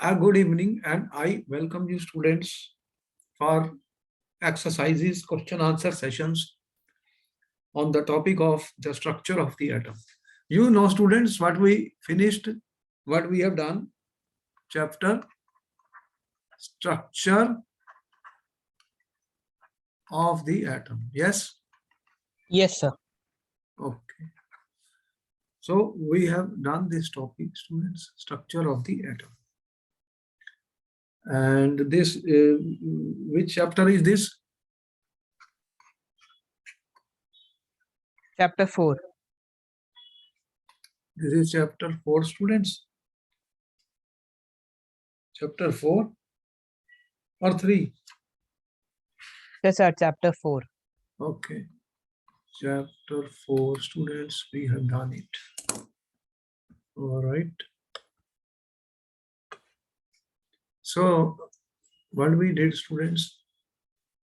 A good evening, and I welcome you students for exercises, question answer sessions on the topic of the structure of the atom. You know, students, what we finished, what we have done, chapter structure of the atom. Yes? Yes, sir. Okay. So we have done this topic, students, structure of the atom. And this, which chapter is this? Chapter 4. This is chapter 4, students. Chapter 4 or 3? Yes, sir. Chapter 4. Okay. Chapter 4, students, we have done it. All right. So, what we did, students,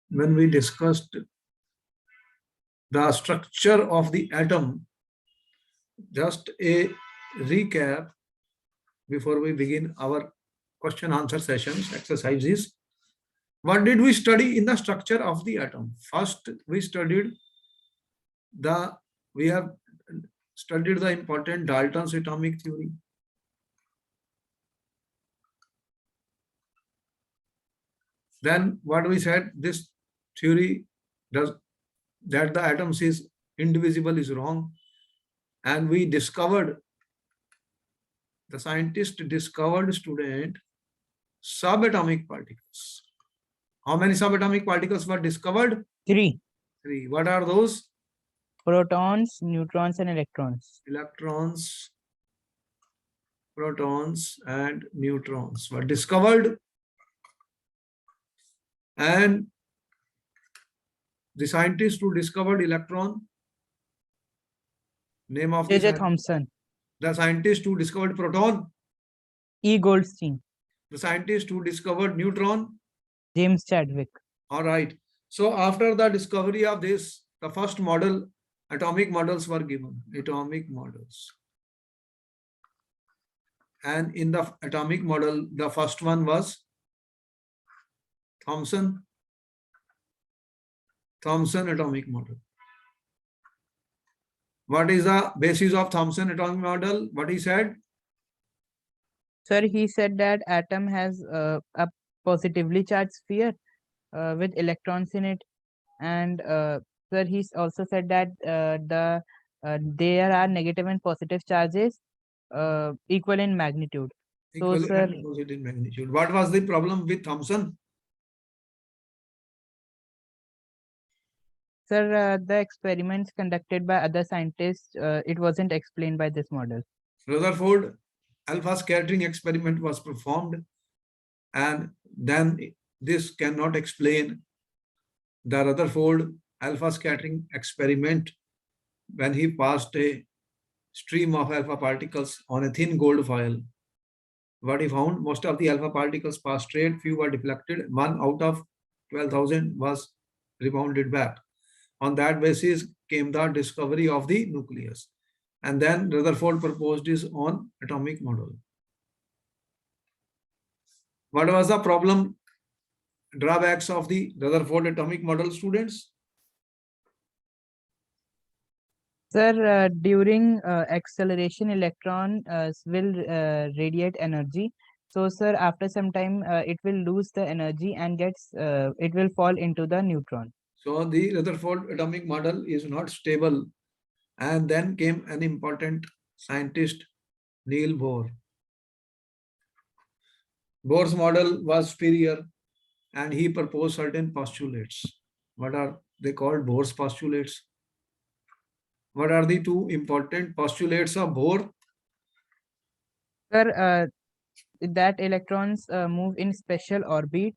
when we discussed the structure of the atom, just a recap before we begin our question answer sessions, exercises. What did we study in the structure of the atom? First, we studied we have studied the important Dalton's atomic theory. Then what we said, this theory does that the atoms is indivisible is wrong. And we discovered, the scientist discovered, student, subatomic particles. How many subatomic particles were discovered? 3. 3. What are those? Protons, neutrons, and electrons. Electrons, protons, and neutrons were discovered. And the scientist who discovered electron, name of the J.J. Thomson. The scientist who discovered proton, E. Goldstein. the scientist who discovered neutron, James Chadwick. All right. So after the discovery of this, the first model, atomic models were given. Atomic models. And in the atomic model, the first one was Thomson atomic model. What is the basis of Thomson atomic model? What he said? Sir, he said that atom has a positively charged sphere with electrons in it. And sir, he also said that there are negative and positive charges equal in magnitude. So, Equal sir, and opposite in magnitude. What was the problem with Thomson? sir, the experiments conducted by other scientists, it wasn't explained by this model. Rutherford alpha scattering experiment was performed, and then this cannot explain the Rutherford alpha scattering experiment when he passed a stream of alpha particles on a thin gold foil. What he found, most of the alpha particles passed straight, few were deflected, 1 out of 12,000 was rebounded back. On that basis came the discovery of the nucleus. And then Rutherford proposed his own atomic model. What was the problem, drawbacks of the Rutherford atomic model, students? Sir, during acceleration, electron will radiate energy. So, sir, after some time, it will lose the energy and it will fall into the neutron. So the Rutherford atomic model is not stable. And then came an important scientist, Niels Bohr. Bohr's model was superior, and he proposed certain postulates. What are they called? Bohr's postulates. What are the two important postulates of Bohr? Sir, that electrons move in special orbit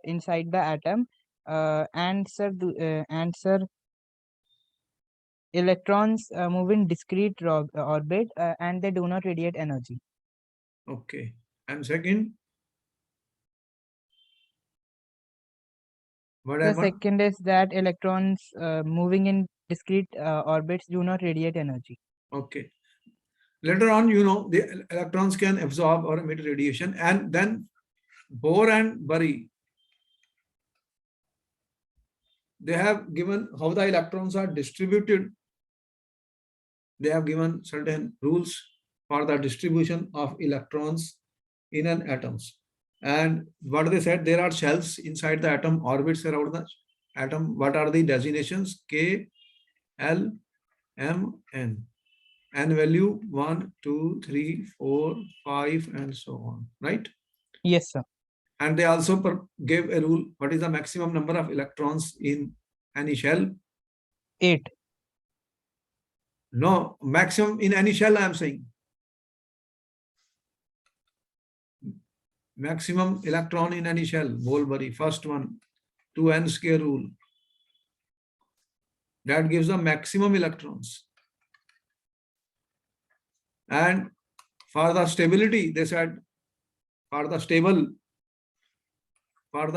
inside the atom, and sir, electrons move in discrete orbit, and they do not radiate energy. Okay. And second? The second is that electrons moving in discrete orbits do not radiate energy. Okay. Later on, the electrons can absorb or emit radiation, and then Bohr and Bury, they have given how the electrons are distributed. They have given certain rules for the distribution of electrons in an atoms. And what they said, there are shells inside the atom, orbits around the atom. What are the designations? K, L, M, N. And value 1, 2, 3, 4, 5, and so on, right? Yes, sir. And they also gave a rule. What is the maximum number of electrons in any shell? 8. No, maximum in any shell, I am saying. Maximum electron in any shell, Bol-Bury, first one, 2n square rule. That gives the maximum electrons. And for the stability, they said, for the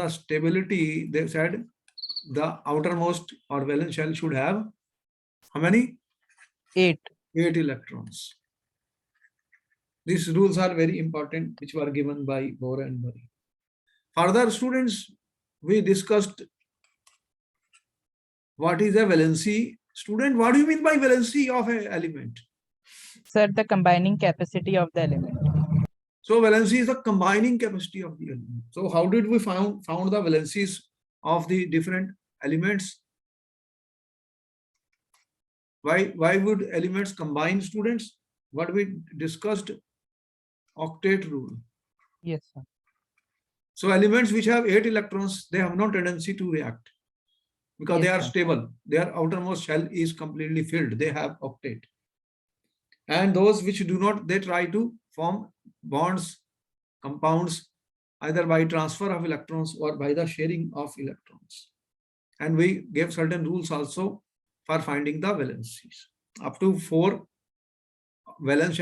stability, they said the outermost or valence shell should have how many? 8. 8 electrons. These rules are very important, which were given by Bohr and Bury. Further, students, we discussed what is a valency. Student, what do you mean by valency of an element? Sir, the combining capacity of the element. So valency is the combining capacity of the element. So how did we found the valencies of the different elements? Why would elements combine, students? What we discussed, octet rule. Yes, sir. So elements which have 8 electrons, they have no tendency to react because Yes, they are sir. stable. Their outermost shell is completely filled. They have octet. And those which do not, they try to form bonds, compounds, either by transfer of electrons or by the sharing of electrons. And we gave certain rules also for finding the valencies. Up to 4 valence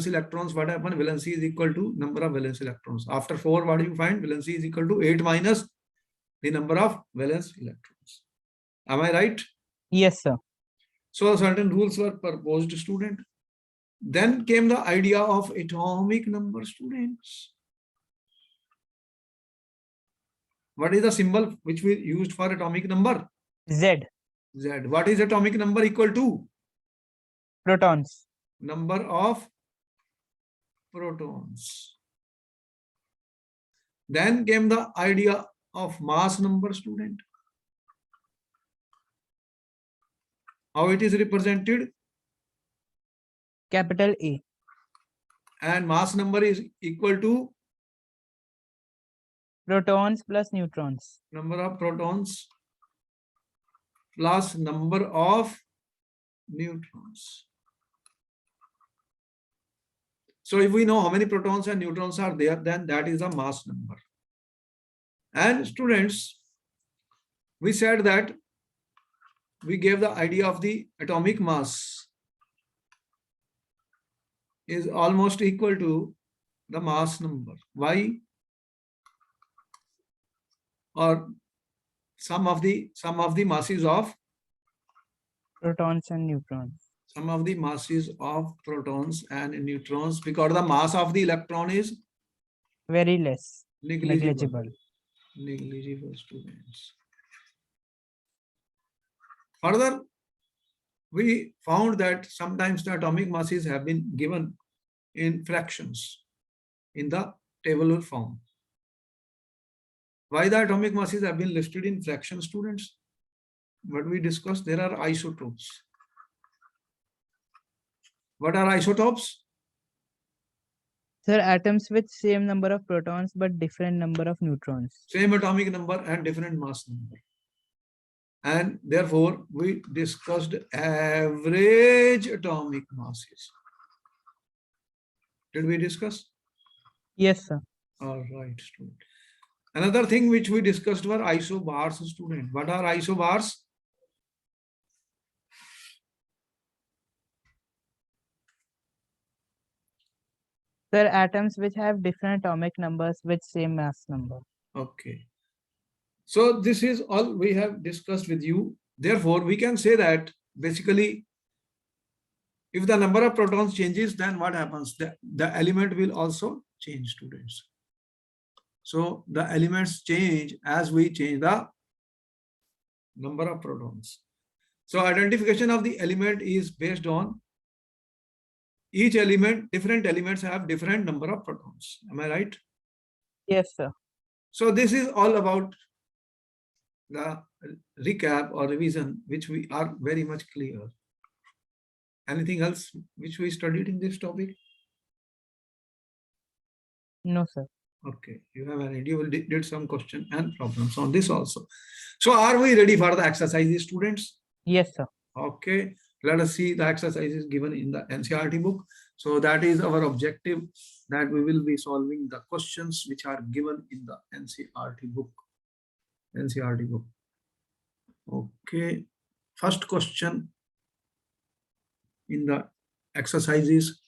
electrons, what happens? Valency is equal to number of valence electrons. After 4, what do you find? Valency is equal to 8 minus the number of valence electrons. Am I right? Yes, sir. So certain rules were proposed, student. Then came the idea of atomic number, students. What is the symbol which we used for atomic number? Z. Z. What is atomic number equal to? Protons. Number of protons. Then came the idea of mass number, student. How it is represented? Capital A. And mass number is equal to Protons plus neutrons. number of protons plus number of neutrons. So if we know how many protons and neutrons are there, then that is the mass number. And students, we said that we gave the idea of the atomic mass is almost equal to the mass number. Why? Or sum of the masses of Protons and neutrons. Some of the masses of protons and neutrons, because the mass of the electron is Very less. negligible. Negligible. Negligible, students. Further, we found that sometimes the atomic masses have been given in fractions in the tabular form. Why the atomic masses have been listed in fractions, students? What we discussed, there are isotopes. What are isotopes? Sir, atoms with same number of protons but different number of neutrons. Same atomic number and different mass number. And therefore, we discussed average atomic masses. Did we discuss? Yes, sir. All right, student. Another thing which we discussed were isobars, student. What are isobars? Sir, atoms which have different atomic numbers with same mass number. Okay. So this is all we have discussed with you. Therefore, we can say that basically If the number of protons changes, then what happens? The element will also change, students. So the elements change as we change the number of protons. So identification of the element is based on each element, different elements have different number of protons. Am I right? Yes, sir. So this is all about the recap or revision, which we are very much clear. Anything else which we studied in this topic? No, sir. Okay, you have an idea. You did some question and problems on this also. So are we ready for the exercises, students? Yes, sir. Okay, let us see the exercises given in the NCERT book. So that is our objective, that we will be solving the questions which are given in the NCERT book. NCERT book. Okay, first question in the exercises.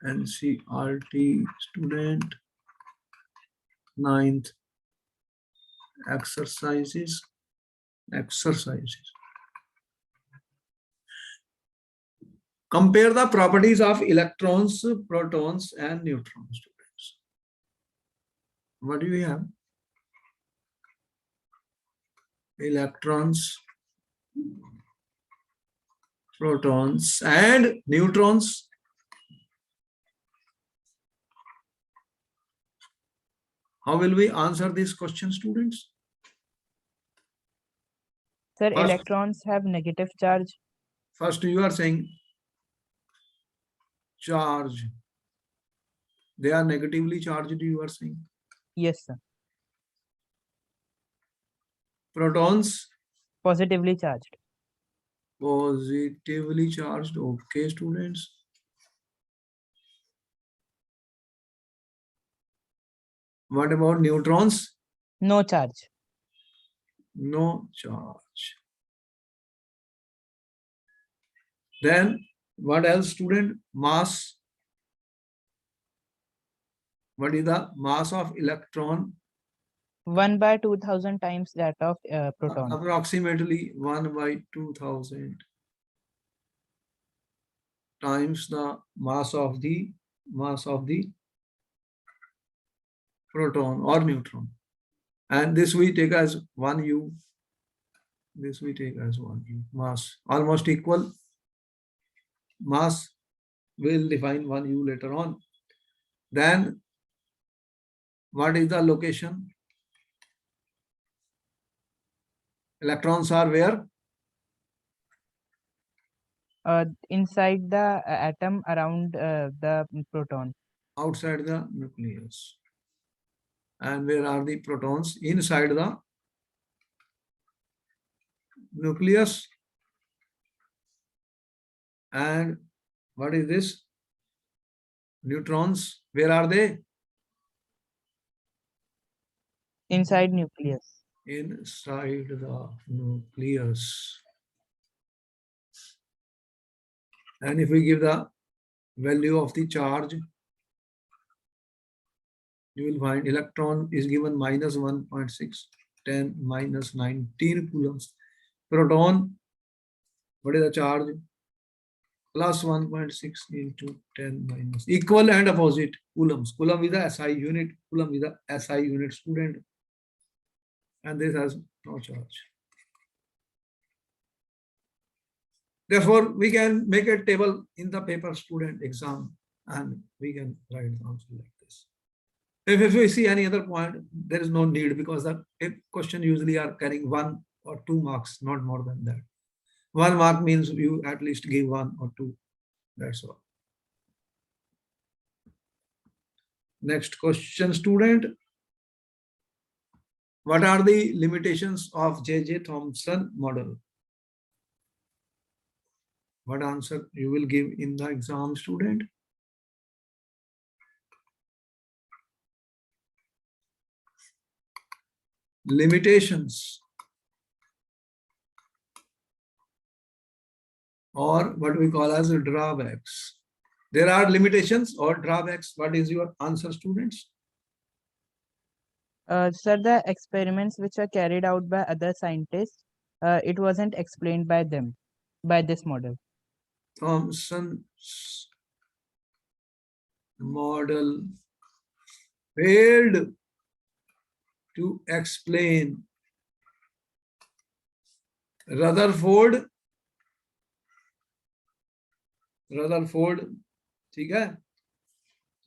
NCERT student, 9th exercises. Compare the properties of electrons, protons, and neutrons, students. What do we have? Electrons, protons, and neutrons. How will we answer this question, students? Sir, First- electrons have negative charge. First, you are saying charge. They are negatively charged, you are saying. Yes, sir. Protons, Positively charged. positively charged. Okay, students. What about neutrons? No charge. No charge. Then what else, student? Mass. What is the mass of electron? 1/2000 times that of proton. Approximately 1/2000 times the mass of the proton or neutron. And this we take as 1U. This we take as 1U. Mass almost equal. Mass will define 1U later on. Then what is the location? Electrons are where? Inside the atom around the proton. Outside the nucleus. And where are the protons? Inside the nucleus. And what is this? Neutrons, where are they? Inside nucleus. Inside the nucleus. And if we give the value of the charge, you will find electron is given minus 1.6, 10 minus 19 coulombs. Proton, what is the charge? Plus 1.6 into 10 minus. Equal and opposite, coulombs. Coulomb is the SI unit. Coulomb is the SI unit, student. And this has no charge. Therefore, we can make a table in the paper student exam and we can write the answer like this. If we see any other point, there is no need, because the question usually are carrying 1 or 2 marks, not more than that. 1 mark means you at least give 1 or 2. That's all. Next question, student. What are the limitations of J.J. Thomson model? What answer you will give in the exam, student? Limitations, or what we call as drawbacks. There are limitations or drawbacks. What is your answer, students? Sir, the experiments which are carried out by other scientists, it wasn't explained by them, by this model. Thomson's model failed to explain Rutherford, ठीक है,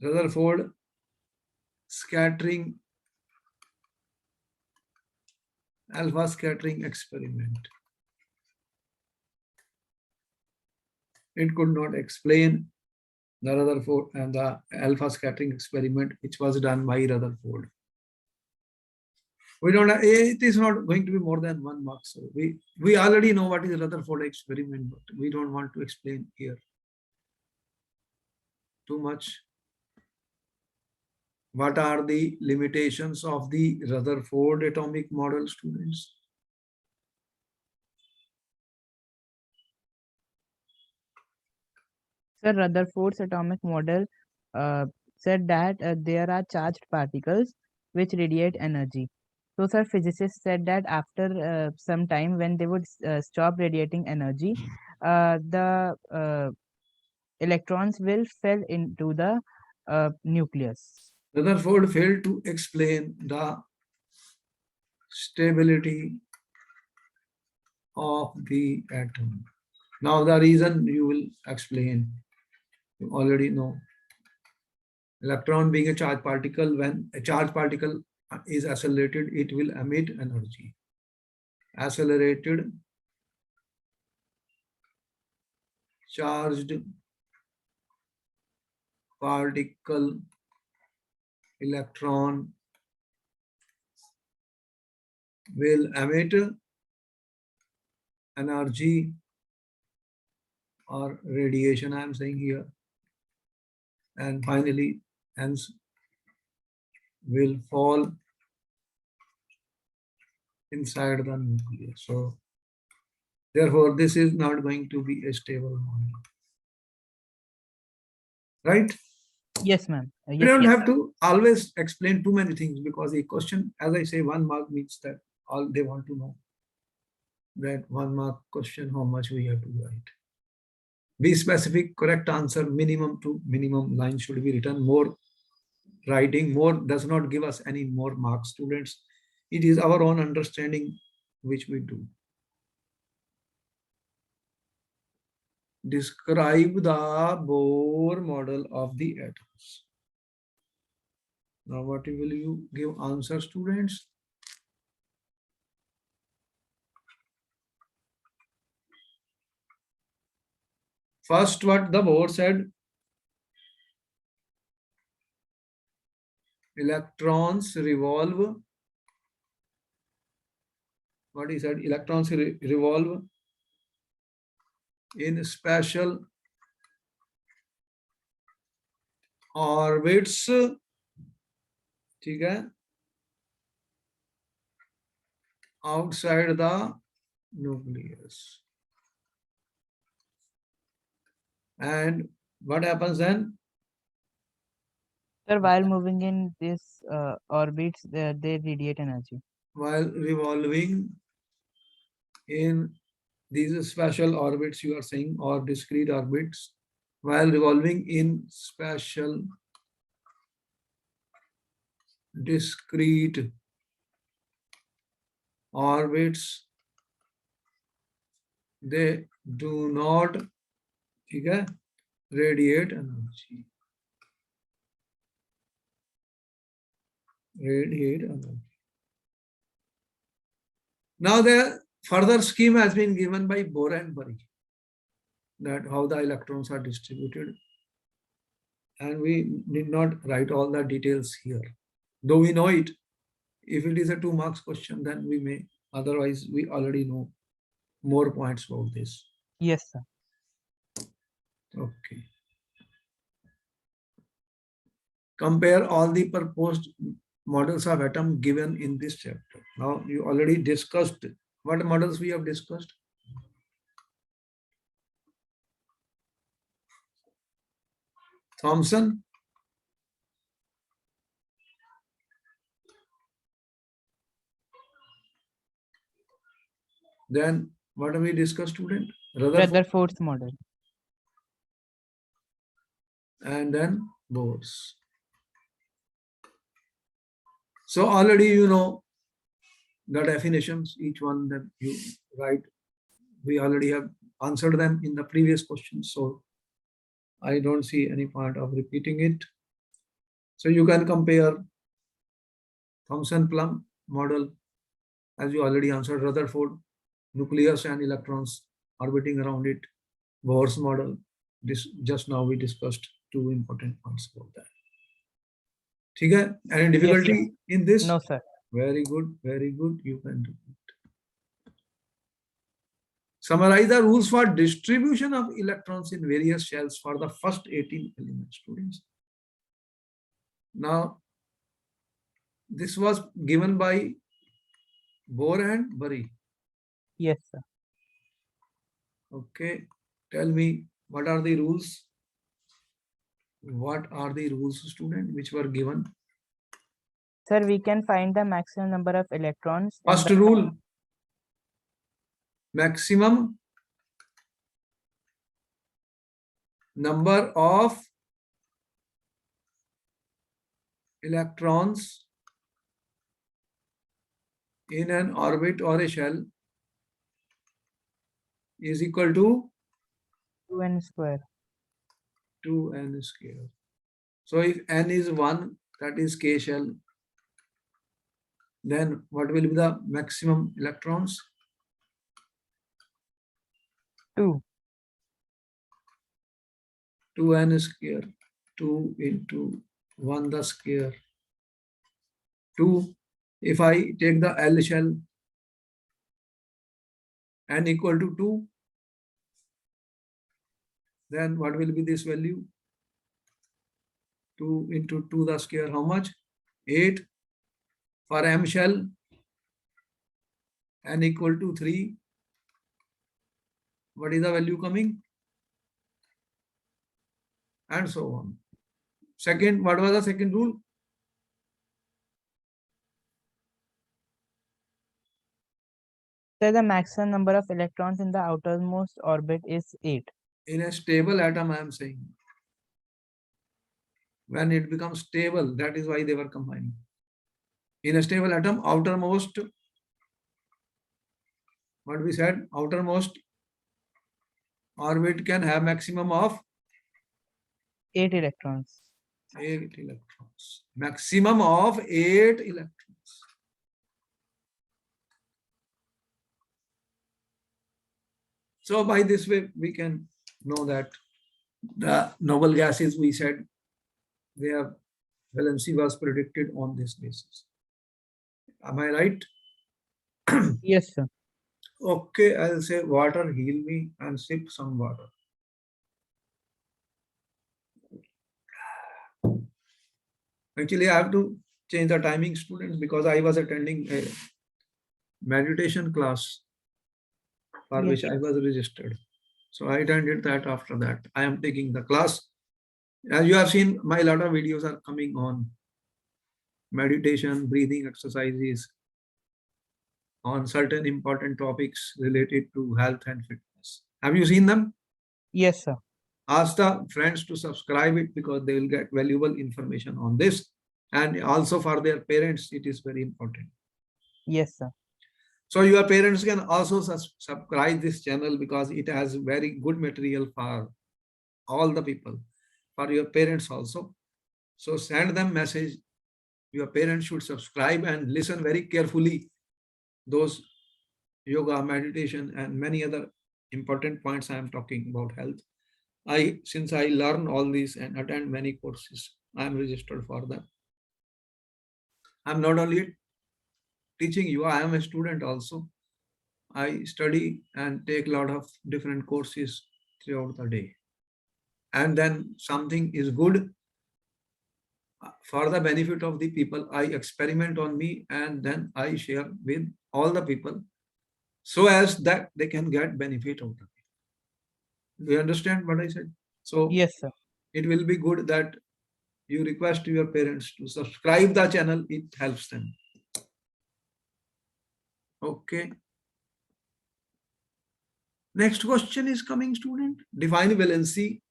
Rutherford scattering, alpha scattering experiment. It could not explain the Rutherford and the alpha scattering experiment which was done by Rutherford. We don't have, it is not going to be more than 1 mark. So we already know what is Rutherford experiment, but we don't want to explain here too much. What are the limitations of the Rutherford atomic model, students? Sir, Rutherford's atomic model said that there are charged particles which radiate energy. So, sir, physicists said that after some time, when they would stop radiating energy, the electrons will fall into the nucleus. Rutherford failed to explain the stability of the atom. Now the reason you will explain, you already know. Electron being a charged particle, when a charged particle is accelerated, it will emit energy. Accelerated charged particle electron will emit energy or radiation, I am saying here, and finally hence will fall inside the nucleus. So therefore this is not going to be a stable model, right? Yes, ma'am. We Yes, don't yes. have to always explain too many things, because a question, as I say, 1 mark means that all they want to know, that 1 mark question, how much we have to write. Be specific, correct answer, minimum to minimum line should be written. More writing, more does not give us any more marks, students. It is our own understanding which we do. Describe the Bohr model of the atoms. Now what will you give answer, students? First, what the Bohr said, electrons revolve. What he said, electrons revolve in special orbits, ठीक है, outside the nucleus. And what happens then? Sir, while moving in this orbits, they radiate energy. While revolving in these special orbits, you are saying, or discrete orbits, while revolving in special discrete orbits, they do not, ठीक है, radiate energy. Radiate energy. Now the further scheme has been given by Bohr and Bury, that how the electrons are distributed, and we need not write all the details here, though we know it. If it is a 2 marks question, then we may, otherwise we already know more points about this. Yes, sir. Okay. Compare all the proposed models of atom given in this chapter. Now you already discussed what models we have discussed. Thomson. Then what have we discussed, student? Rutherford's model. and then Bohr's. So already you know the definitions, each one that you write. We already have answered them in the previous questions, so I don't see any point of repeating it. So you can compare Thomson-Plum model, as you already answered, Rutherford, nucleus and electrons orbiting around it, Bohr's model. This just now we discussed two important points about that. Okay? Any difficulty in this? No, sir. Very good, very good. You can do it. Summarize the rules for distribution of electrons in various shells for the first 18 elements, students. Now, this was given by Bohr and Bury. Yes, sir. Okay, tell me what are the rules? What are the rules, student, which were given? Sir, we can find the maximum number of electrons. in First the- rule, maximum number of electrons in an orbit or a shell is equal to 2n square. 2n square. So if n is 1, that is K shell, then what will be the maximum electrons? 2. 2n square, 2 into 1 the square, 2. If I take the L shell, n equal to 2, then what will be this value? 2 into 2 the square, how much? 8. For M shell, n equal to 3. What is the value coming? And so on. Second, what was the second rule? So the maximum number of electrons in the outermost orbit is 8. In a stable atom, I am saying. When it becomes stable, that is why they were combining. In a stable atom, outermost, what we said, outermost orbit can have maximum of 8 electrons. 8 electrons. Maximum of 8 electrons. So by this way, we can know that the noble gases, we said, their valency was predicted on this basis. Am I right? Yes, sir. Okay, I'll say water, heal me and sip some water. Actually, I have to change the timing, students, because I was attending a meditation class for Yes. which I was registered. So I attended that after that. I am taking the class. As you have seen, my lot of videos are coming on meditation, breathing exercises, on certain important topics related to health and fitness. Have you seen them? Yes, sir. Ask the friends to subscribe it because they will get valuable information on this. And also for their parents, it is very important. Yes, sir. So your parents can also subscribe this channel because it has very good material for all the people, for your parents also. So send them message. Your parents should subscribe and listen very carefully those yoga, meditation, and many other important points I am talking about health. Since I learn all these and attend many courses, I am registered for them. I'm not only teaching you, I am a student also. I study and take a lot of different courses throughout the day. And then something is good for the benefit of the people. I experiment on me and then I share with all the people so as that they can get benefit out of it. Do you understand what I said? So Yes, sir. it will be good that you request your parents to subscribe the channel. It helps them. Okay. Next question is coming, student. Define valency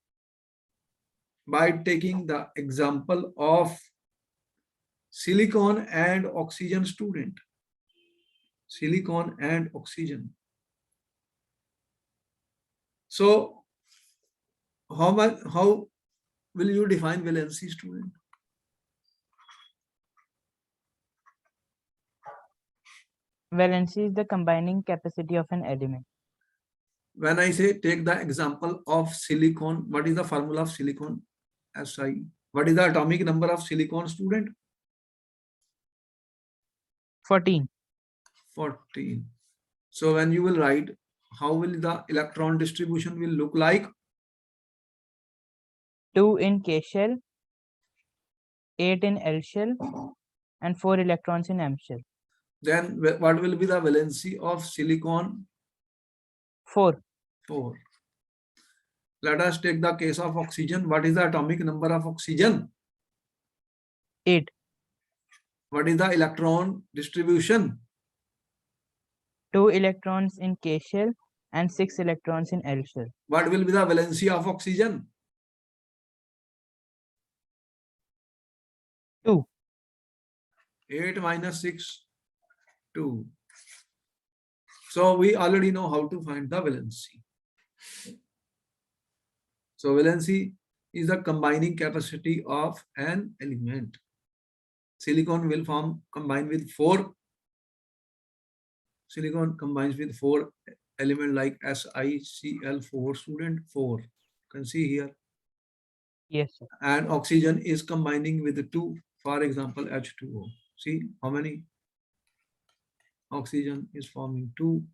by taking the example of silicon and oxygen, student. Silicon and oxygen. So how will you define valency, student? Valency is the combining capacity of an element. When I say take the example of silicon, what is the formula of silicon? Si. What is the atomic number of silicon, student? 14. 14. So when you will write, how will the electron distribution will look like? 2 in K shell, 8 in L shell, and 4 electrons in M shell. Then what will be the valency of silicon? 4. 4. Let us take the case of oxygen. What is the atomic number of oxygen? 8. What is the electron distribution? 2 electrons in K shell and 6 electrons in L shell. What will be the valency of oxygen? 2. 8 minus 6, 2. So we already know how to find the valency. So valency is the combining capacity of an element. Silicon will combine with 4. Silicon combines with 4 element like SiCl4, student, 4. You can see here. Yes, sir. And oxygen is combining with 2, for example, H2O. See how many? Oxygen is forming 2,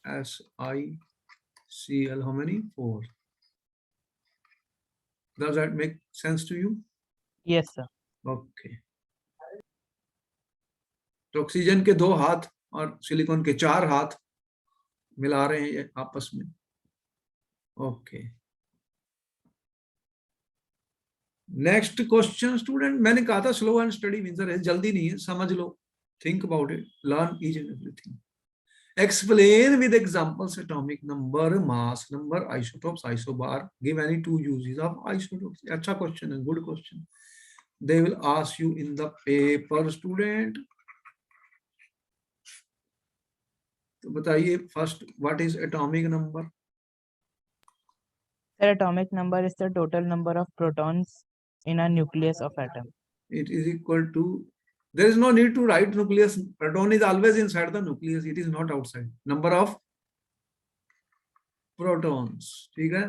SiCl, how many? 4. Does that make sense to you? Yes, sir. Okay. तो oxygen के 2 हाथ और silicon के 4 हाथ मिला रहे हैं ये आपस में. ओके. Next question, student. मैंने कहा था स्लो एंड स्टडी मींस है, जल्दी नहीं है, समझ लो, think about it, learn each and everything. Explain with examples atomic number, mass number, isotopes, isobar. Give any 2 uses of isotopes. अच्छा क्वेश्चन है, good question. They will ask you in the paper, student. तो बताइए first, what is atomic number? Sir, atomic number is the total number of protons in a nucleus of atom. It is equal to, there is no need to write nucleus. Proton is always inside the nucleus, it is not outside. Number of protons. ठीक है,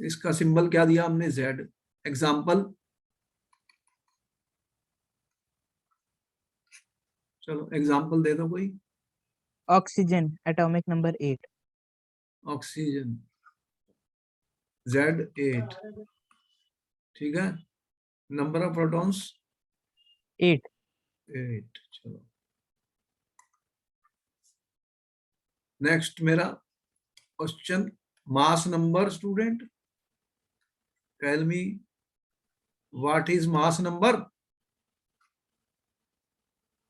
इसका symbol क्या दिया हमने? Z. Example, चलो example दे दो कोई. Oxygen, atomic number 8. Oxygen Z8. ठीक है, नंबर ऑफ प्रोटॉन्स 8. 8. चलो नेक्स्ट मेरा question, mass number, student. Tell me what is mass number?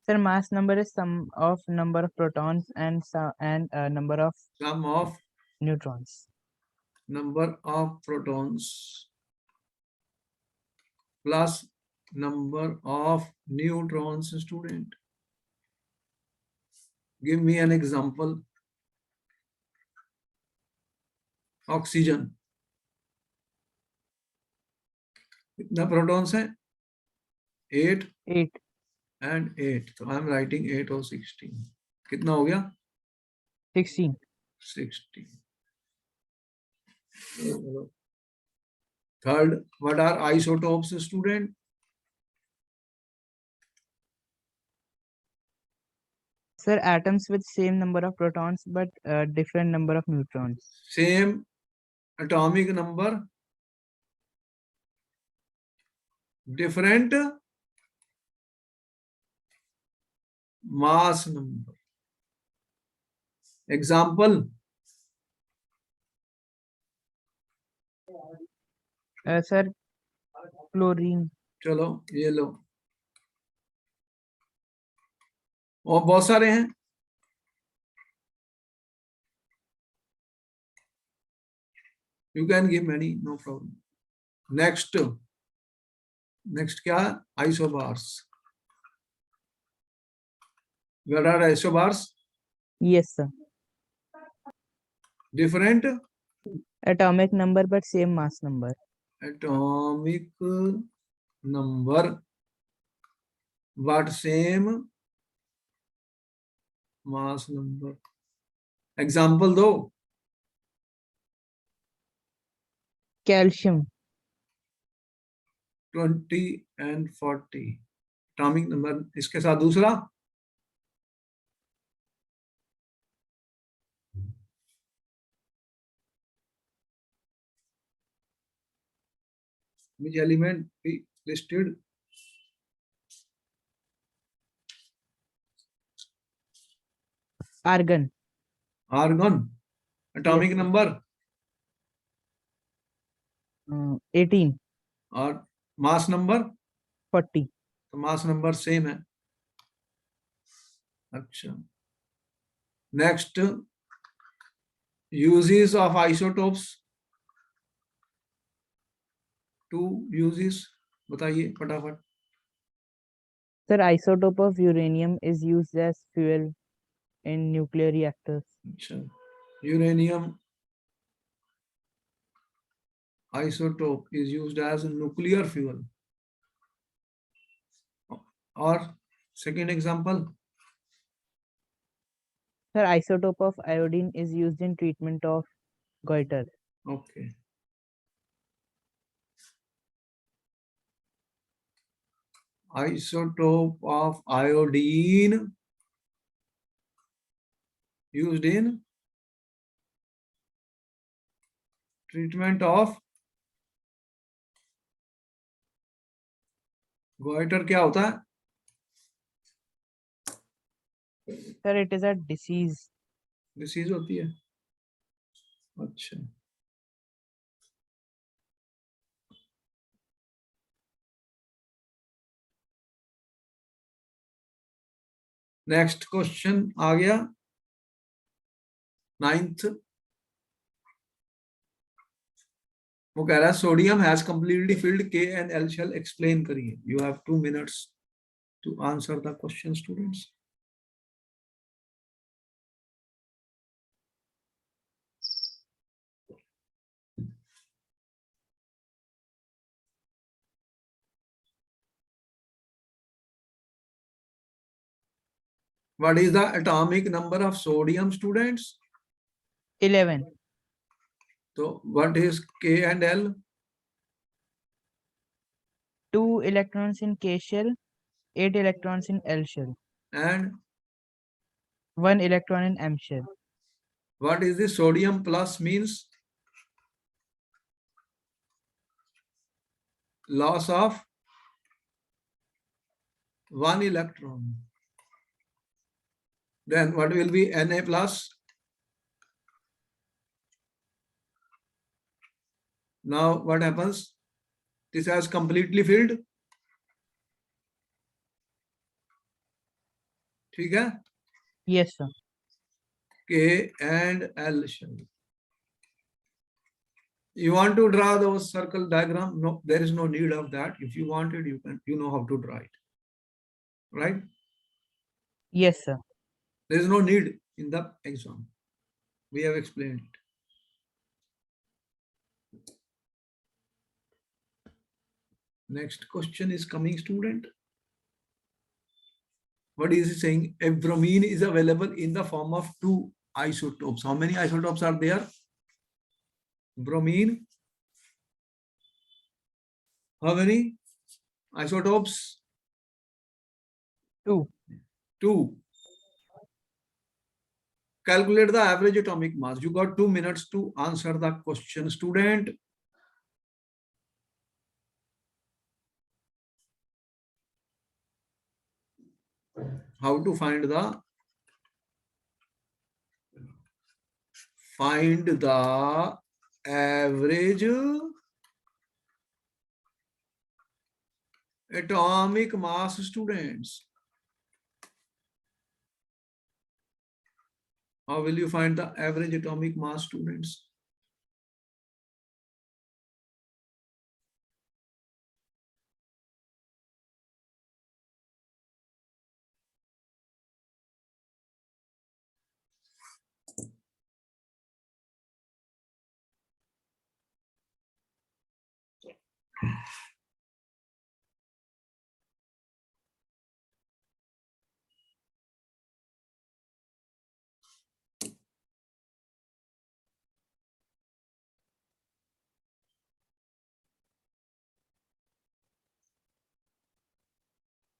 Sir, mass number is sum of number of protons and number of Sum of neutrons. number of protons plus number of neutrons, student. Give me an example. Oxygen, कितना protons हैं? 8 8. and 8. तो I am writing 8 और 16. कितना हो गया? 16. 16. Third, what are isotopes, student? Sir, atoms with same number of protons but different number of neutrons. Same atomic number, different mass number. Example, Sir, chlorine. चलो ये लो, और बहुत सारे हैं. You can give many, no problem. Next क्या? Isobars. What are isobars? Yes, sir. Different Atomic number but same mass number. atomic number but same mass number. Example दो. Calcium. 20 and 40. Atomic number. इसके साथ दूसरा. Which element we listed? Argon. Argon. Atomic Yes, sir. number 18. और mass number 40. तो mass number same है. अच्छा. Next, uses of isotopes. 2 uses बताइए फटाफट. Sir, isotope of uranium is used as fuel in nuclear reactors. अच्छा. Uranium isotope is used as a nuclear fuel. Or second example. Sir, isotope of iodine is used in treatment of goiter. Okay. Isotope of iodine used in treatment of goiter. क्या होता है? Sir, it is a disease. Disease होती है. अच्छा. Next question आ गया 9th. वो कह रहा है सोडियम हैज कंप्लीटली फिल्ड के एंड एल शेल. एक्सप्लेन करिए. You have 2 minutes to answer the question, students. What is the atomic number of sodium, students? 11. So what is K and L? 2 electrons in K shell, 8 electrons in L shell, And 1 electron in M shell. what is the sodium plus means? Loss of 1 electron. Then what will be Na plus? Now what happens? This has completely filled. ठीक है? Yes, sir. K and L shell. You want to draw those circle diagram? No, there is no need of that. If you want it, you can. You know how to draw it, right? Yes, sir. There is no need in the exam. We have explained it. Next question is coming, student. What is he saying? A bromine is available in the form of 2 isotopes. How many isotopes are there? Bromine. How many isotopes? 2. 2. Calculate the average atomic mass. You got 2 minutes to answer the question, student. How to find the average atomic mass, students. How will you find the average atomic mass, students?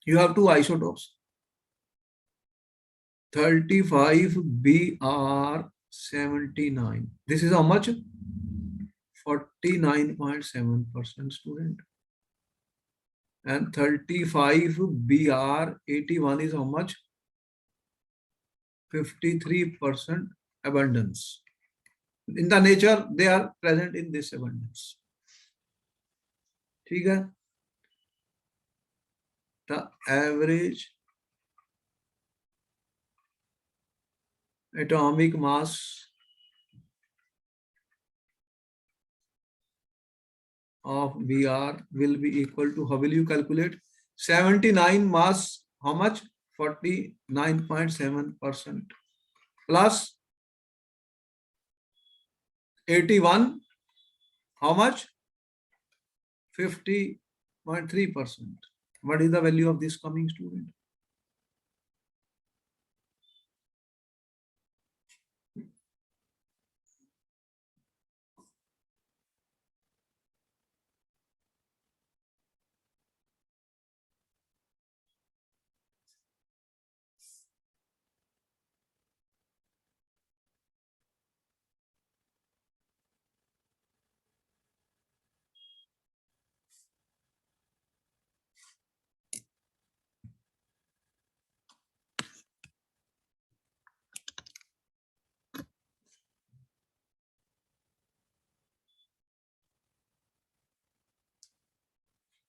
You have two isotopes. 35 Br79. This is how much? 49.7% student. And 35 Br81 is how much? 53% abundance. In the nature, they are present in this abundance. ठीक है? The average atomic mass of Br will be equal to, how will you calculate? 79 mass, how much? 49.7% plus 81, how much? 50.3%. What is the value of this coming, student?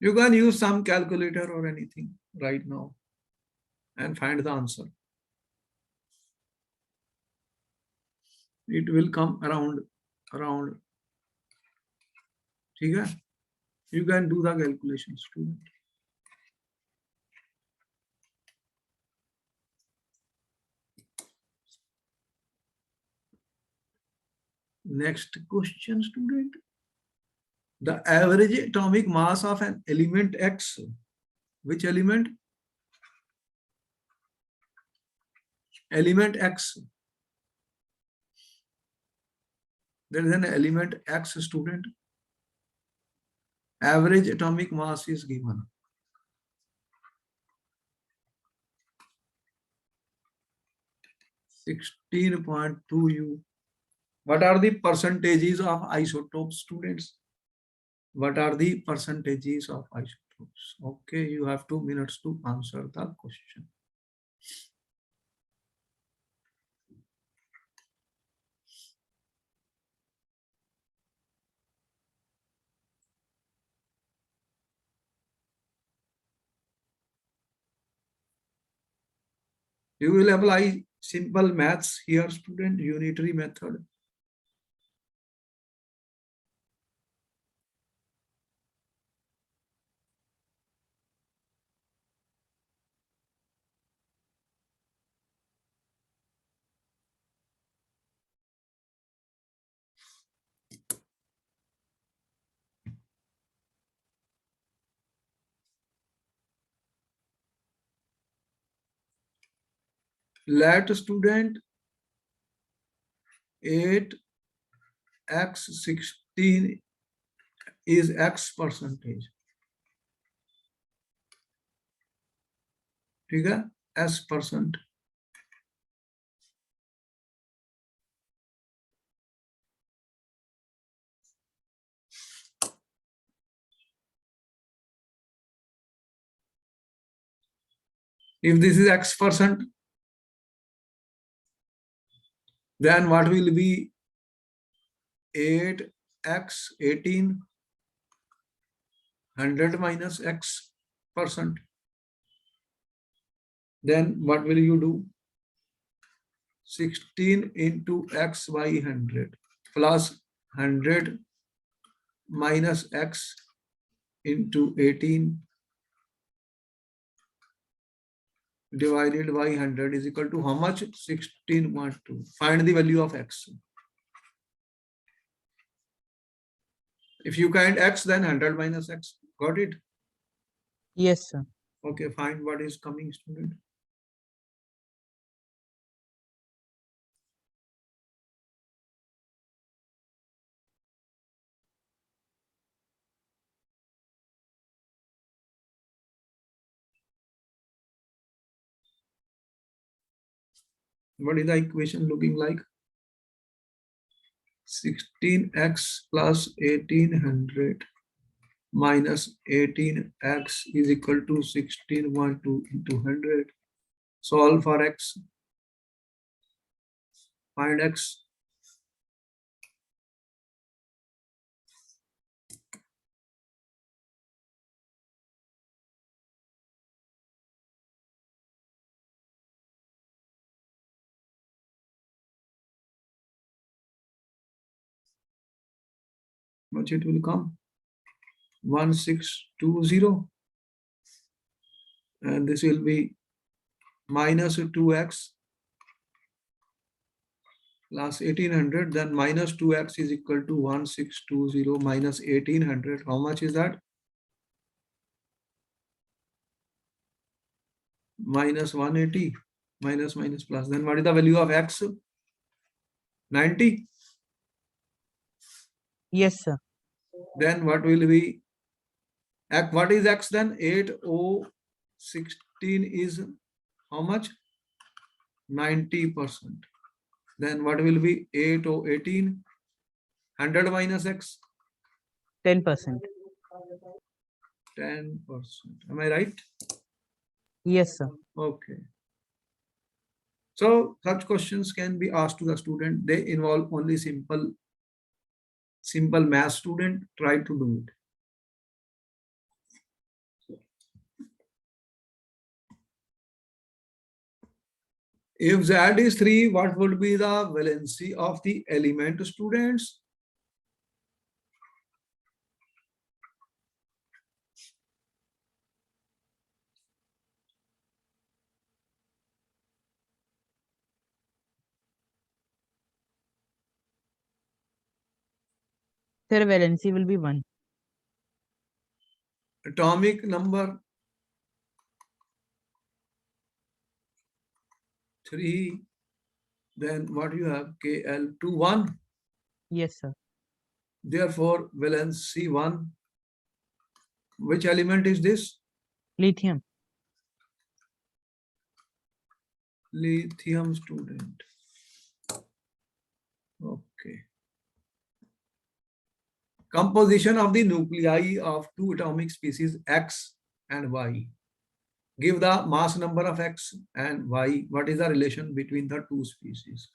You can use some calculator or anything right now and find the answer. It will come around. ठीक है? You can do the calculation, student. Next question, student. The average atomic mass of an element X. Which element? Element X. There is an element X, student. Average atomic mass is given. 16.2 U. What are the percentages of isotopes, students? What are the percentages of isotopes? Okay, you have 2 minutes to answer the question. You will apply simple maths here, student, unitary method. Let student 8x16 is X percentage. ठीक है? S%. If this is X%, then what will be 8x18? 100 minus X%. Then what will you do? 16 into X by 100 plus 100 minus X into 18 divided by 100 is equal to how much? 16.2. Find the value of X. If you find x, then 100 minus x. Got it? Yes, sir. Okay, find what is coming, student. What is the equation looking like? 16x plus 1800 minus 18x is equal to 1612 into 100. Solve for x. Find x. Much it will come? 1620. And this will be minus 2x plus 1800, then minus 2x is equal to 1620 minus 1800. How much is that? Minus 180. Minus plus. Then what is the value of x? 90. Yes, sir. Then what will be x? What is x then? 8016 is how much? 90%. Then what will be 8018? 100 minus x? 10%. 10%. Am I right? Yes, sir. Okay. So such questions can be asked to the student. They involve only simple math. Student, try to do it. If Z is 3, what would be the valency of the element, students? Sir, valency will be 1. Atomic number 3. Then what you have? Kl21. Yes, sir. Therefore, valency 1. Which element is this? Lithium. Lithium, student. Okay. Composition of the nuclei of two atomic species X and Y. Give the mass number of X and Y. What is the relation between the two species?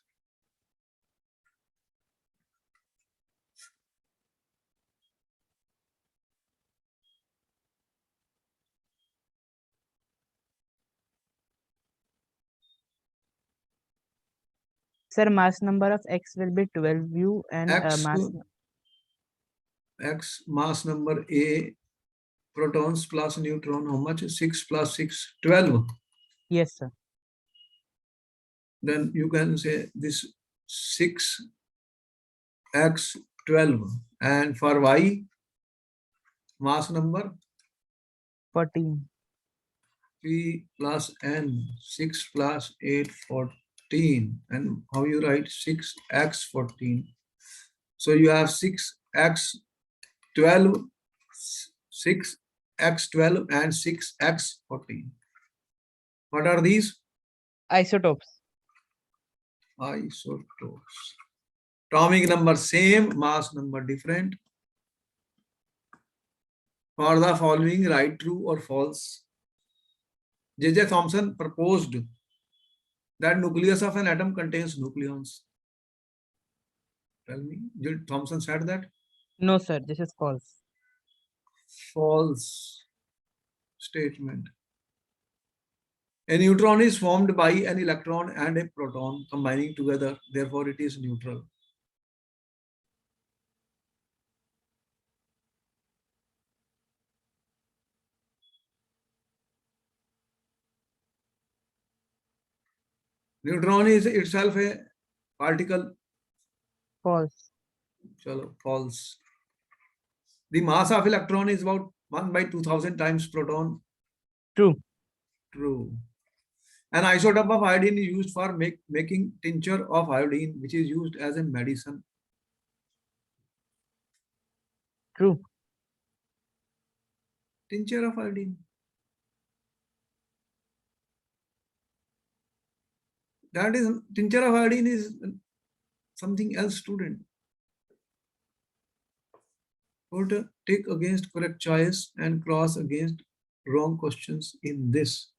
Sir, mass number of X will be 12U and X mass number A, protons plus neutron, how much? 6 plus 6, 12. Yes, sir. Then you can say this 6x 12. And for Y, mass number 14. P plus N, 6 plus 8, 14. And how you write 6x 14? So you have 6x 12, 6x 12 and 6x 14. What are these? Isotopes. Isotopes. Atomic number same, mass number different. For the following, write true or false. J.J. Thomson proposed that nucleus of an atom contains nucleons. Tell me, did Thomson said that? No, sir. This is false. False statement. A neutron is formed by an electron and a proton combining together. Therefore, it is neutral. Neutron is itself a particle. False. Chalo, false. The mass of electron is about 1/2000 times proton. True. True. An isotope of iodine is used for making tincture of iodine, which is used as a medicine. True. Tincture of iodine. That is, tincture of iodine is something else, student. Put a tick against correct choice and cross against wrong questions in this.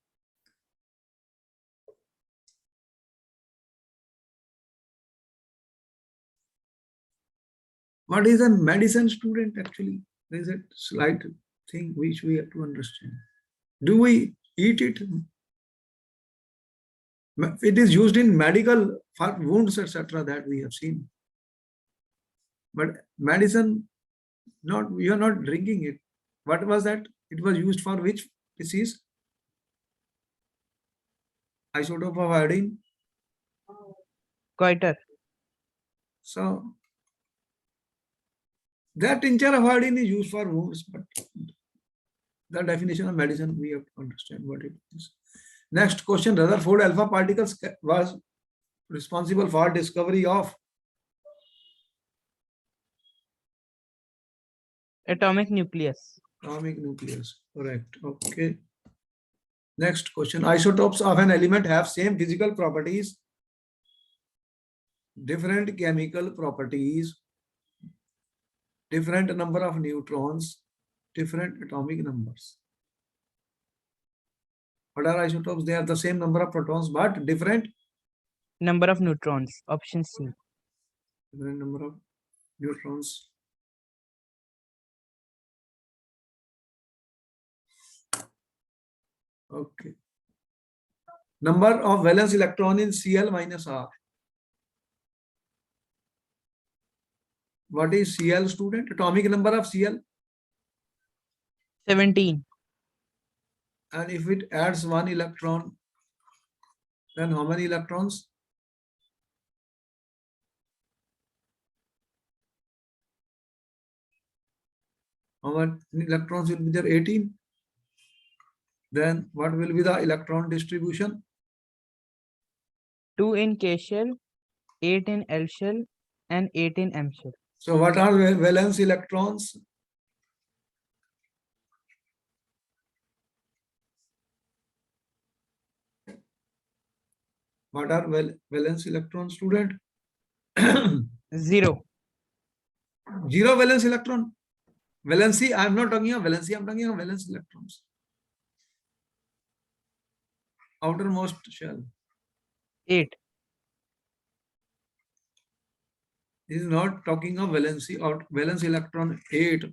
What is a medicine, student? Actually, there is a slight thing which we have to understand. Do we eat it? It is used in medical for wounds, etc. that we have seen. But medicine, not, you are not drinking it. What was that? It was used for which disease? Isotope of iodine. Goiter. So that tincture of iodine is used for wounds, but the definition of medicine, we have to understand what it is. Next question, Rutherford alpha particles was responsible for discovery of Atomic nucleus. atomic nucleus. Correct. Okay. Next question, isotopes of an element have same physical properties, different chemical properties, different number of neutrons, different atomic numbers. What are isotopes? They are the same number of protons, but different Number of neutrons. Option C. different number of neutrons. Okay. Number of valence electron in Cl minus R. What is Cl, student? Atomic number of Cl. 17. And if it adds one electron, then how many electrons? How many electrons will be there? 18. Then what will be the electron distribution? 2 in K shell, 8 in L shell, and 8 in M shell. So what are valence electrons? What are valence electrons, student? 0. Zero valence electron. Valency, I am not talking of valency, I am talking of valence electrons. Outermost shell. 8. This is not talking of valency or valence electron 8.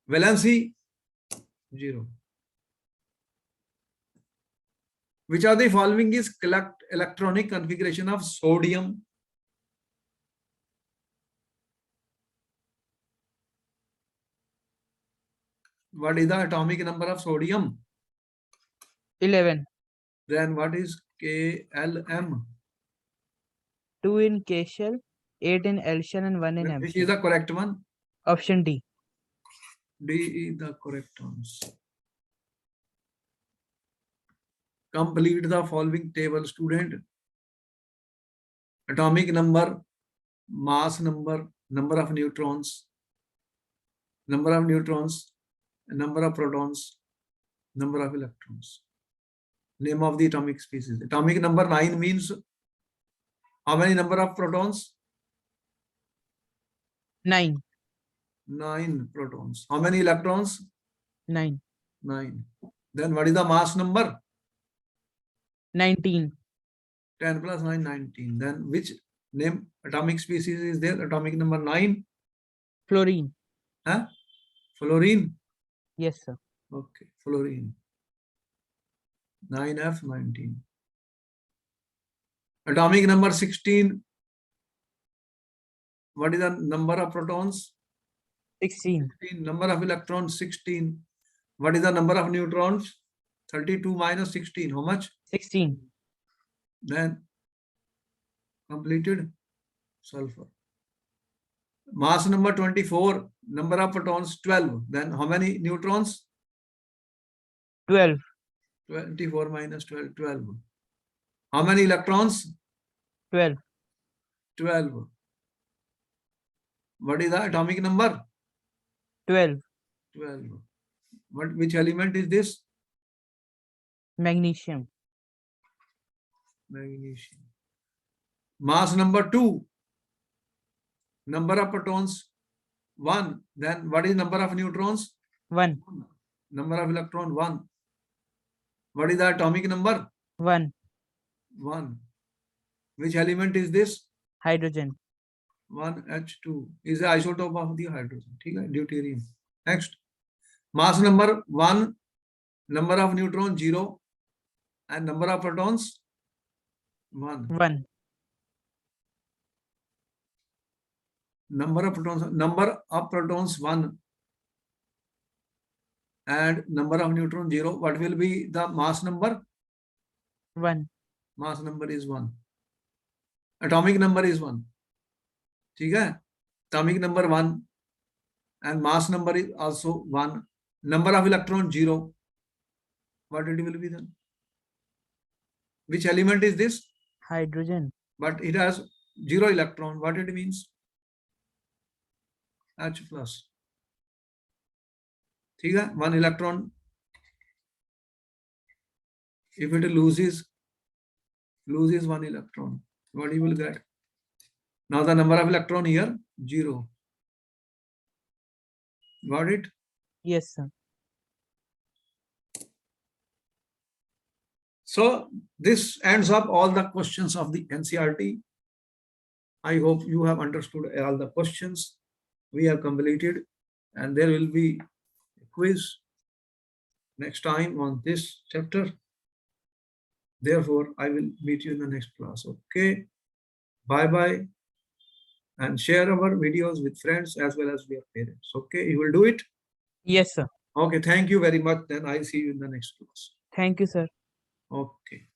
Valency 0. Which are the following is electronic configuration of sodium? What is the atomic number of sodium? 11. Then what is KLM? 2 in K shell, 8 in L shell, and 1 in M Which shell. is the correct one? Option D. D is the correct answer. Complete the following table, student. Atomic number, mass number, number of neutrons, number of protons, number of electrons. Name of the atomic species. Atomic number 9 means how many number of protons? 9. 9 protons. How many electrons? 9. 9. Then what is the mass number? 19. 10 plus 9, 19. Then which name atomic species is there? Atomic number 9? Fluorine. Huh? Fluorine? Yes, sir. Okay, fluorine. 9F19. Atomic number 16. What is the number of protons? 16. 16. Number of electrons? 16. What is the number of neutrons? 32 minus 16. How much? 16. Then completed sulfur. Mass number 24. number of protons 12. Then how many neutrons? 12. 24 minus 12, 12. How many electrons? 12. 12. What is the atomic number? 12. 12. Which element is this? Magnesium. Magnesium. Mass number 2. Number of protons 1. Then what is number of neutrons? 1. Number of electron 1. What is the atomic number? 1. 1. Which element is this? Hydrogen. 1H2 is the isotope of the hydrogen. Deuterium. Next. Mass number 1. Number of neutrons 0. And number of protons 1. 1. Number of protons 1 and number of neutrons 0. What will be the mass number? 1. Mass number is 1. Atomic number is 1. ठीक है? Atomic number 1 and mass number is also 1. Number of electron 0. What it will be then? Which element is this? Hydrogen. But it has 0 electron. What it means? H plus. ठीक है? 1 electron. If it loses 1 electron, what you will get? Now the number of electron here 0. Got it? Yes, sir. So this ends up all the questions of the NCERT. I hope you have understood all the questions. We have completed, and there will be a quiz next time on this chapter. Therefore, I will meet you in the next class. Okay. Bye-bye. And share our videos with friends as well as your parents. Okay. You will do it? Yes, sir. Okay. Thank you very much. Then I see you in the next class. Thank you, sir. Okay.